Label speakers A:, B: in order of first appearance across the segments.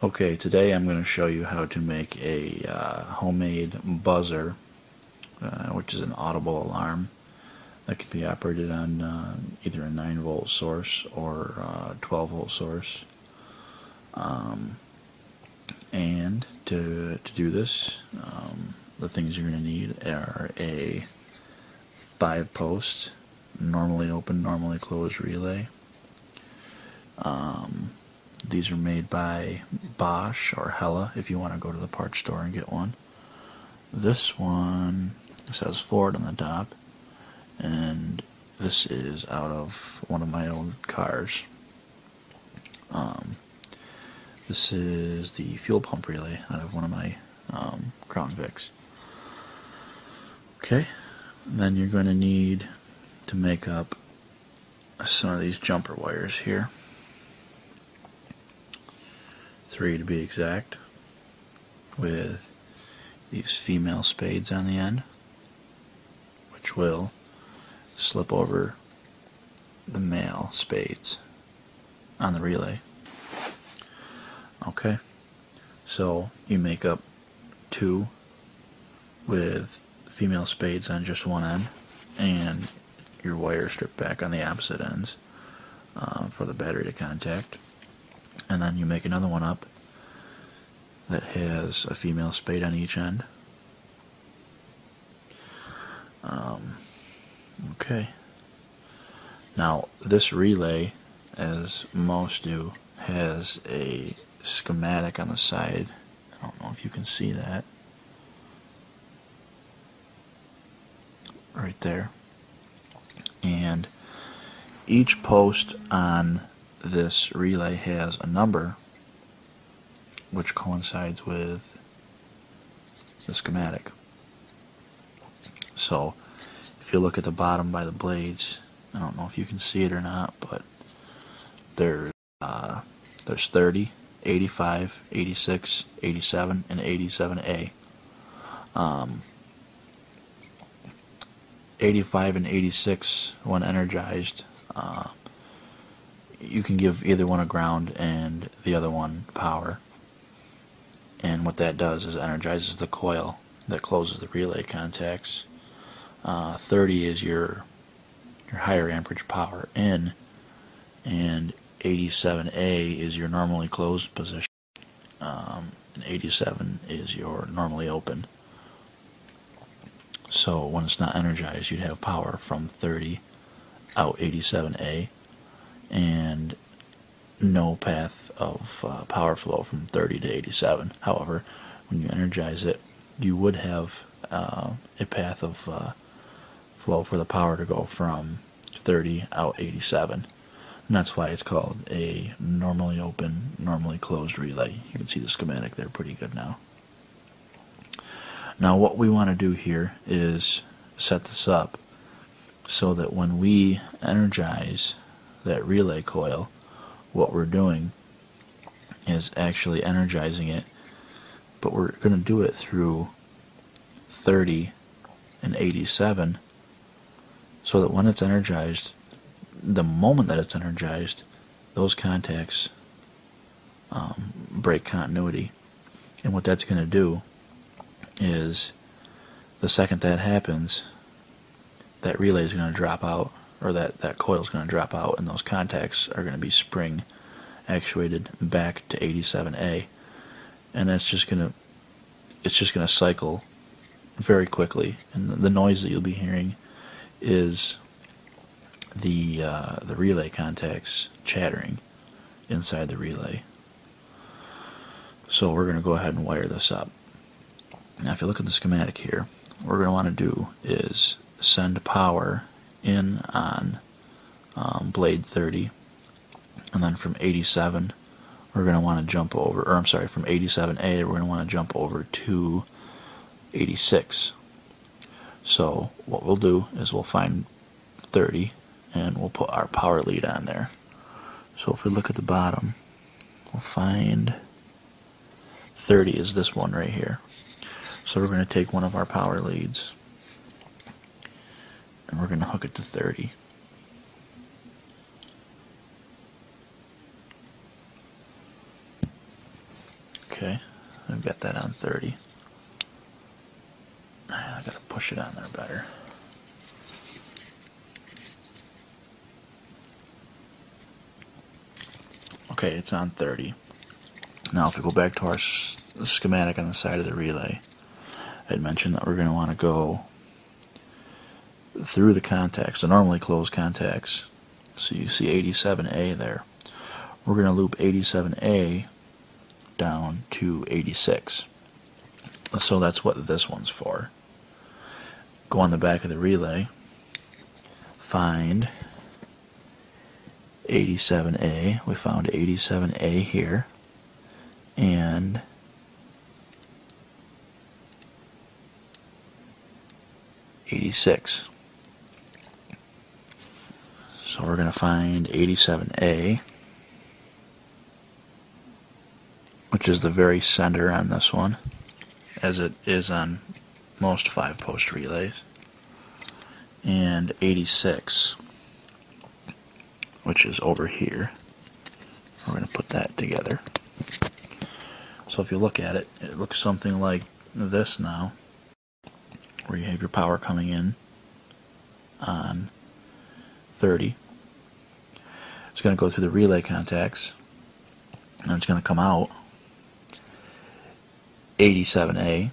A: Okay, today I'm going to show you how to make a homemade buzzer, which is an audible alarm that can be operated on either a 9-volt source or 12-volt source. And to do this, the things you're going to need are a 5-post, normally open, normally closed relay. These are made by Bosch or Hella if you want to go to the parts store and get one. This one says Ford on the top, and this is out of one of my old cars. This is the fuel pump relay out of one of my Crown Vics. Okay, and then you're going to need to make up some of these jumper wires here. 3 to be exact, with these female spades on the end, which will slip over the male spades on the relay. Okay, so you make up 2 with female spades on just one end, and your wire stripped back on the opposite ends for the battery to contact. And then you make another one up that has a female spade on each end. Okay. Now this relay, as most do, has a schematic on the side. I don't know if you can see that. Right there. And each post on this relay has a number which coincides with the schematic. So if you look at the bottom by the blades, I don't know if you can see it or not, but there's 30, 85, 86, 87, and 87A. 85 and 86, when energized, you can give either one a ground and the other one power. And what that does is energizes the coil that closes the relay contacts. 30 is your higher amperage power in, and 87A is your normally closed position, and 87 is your normally open. So when it's not energized, you'd have power from 30 out 87A, and no path of power flow from 30 to 87. However, when you energize it, you would have a path of flow for the power to go from 30 out 87. And that's why it's called a normally open, normally closed relay. You can see the schematic there pretty good now. Now what we want to do here is set this up so that when we energize that relay coil, what we're doing is actually energizing it, but we're going to do it through 30 and 87, so that when it's energized, the moment that it's energized, those contacts break continuity. And what that's going to do is, the second that happens, that relay is going to drop out, or that coil is going to drop out, and those contacts are going to be spring actuated back to 87A, and it's just going to cycle very quickly. And the noise that you'll be hearing is the relay contacts chattering inside the relay. So we're going to go ahead and wire this up. Now if you look at the schematic here, what we're going to want to do is send power in on blade 30, and then from 87 we're going to want to jump over, or I'm sorry, from 87A we're going to want to jump over to 86. So what we'll do is we'll find 30 and we'll put our power lead on there. So if we look at the bottom, we'll find 30 is this one right here. So we're going to take one of our power leads and we're going to hook it to 30. Okay, I've got that on 30. I gotta push it on there better. Okay, it's on 30. Now if we go back to our schematic on the side of the relay, I'd mentioned that we're going to want to go through the contacts, the normally closed contacts. So you see 87A there. We're going to loop 87A down to 86. So that's what this one's for. Go on the back of the relay, find 87A. We found 87A here, and '86. So we're going to find 87A, which is the very center on this one, as it is on most 5-post relays, and 86, which is over here. We're going to put that together. So if you look at it, it looks something like this now, where you have your power coming in on 30. It's going to go through the relay contacts, and it's going to come out 87A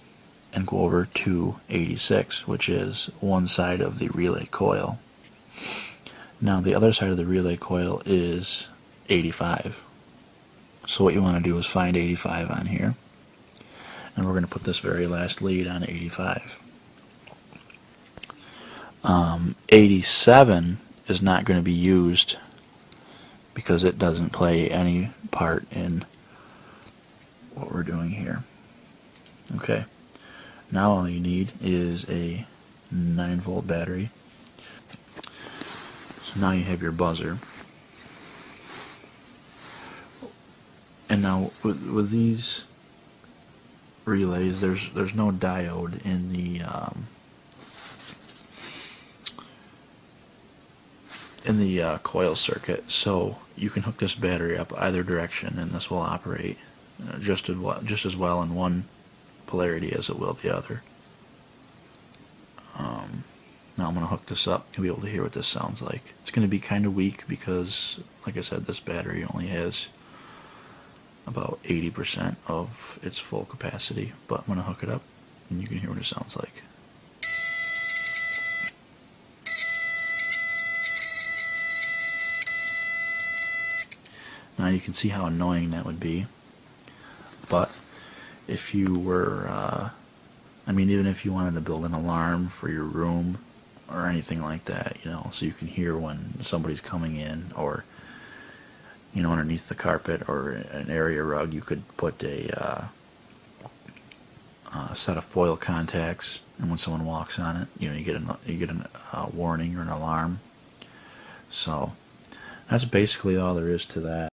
A: and go over to 86, which is one side of the relay coil. Now the other side of the relay coil is 85. So what you want to do is find 85 on here, and we're going to put this very last lead on 85. 87 is not going to be used because it doesn't play any part in what we're doing here. Okay, now all you need is a 9-volt battery. So now you have your buzzer. And now with these relays, there's no diode in the coil circuit, so you can hook this battery up either direction, and this will operate just as well in one polarity as it will the other. Now I'm going to hook this up to be able to hear what this sounds like. It's going to be kind of weak because, like I said, this battery only has about 80% of its full capacity, but I'm going to hook it up and you can hear what it sounds like. Now you can see how annoying that would be, but if you were, even if you wanted to build an alarm for your room or anything like that, so you can hear when somebody's coming in, or underneath the carpet or an area rug, you could put a set of foil contacts, and when someone walks on it, you get a warning or an alarm. So that's basically all there is to that.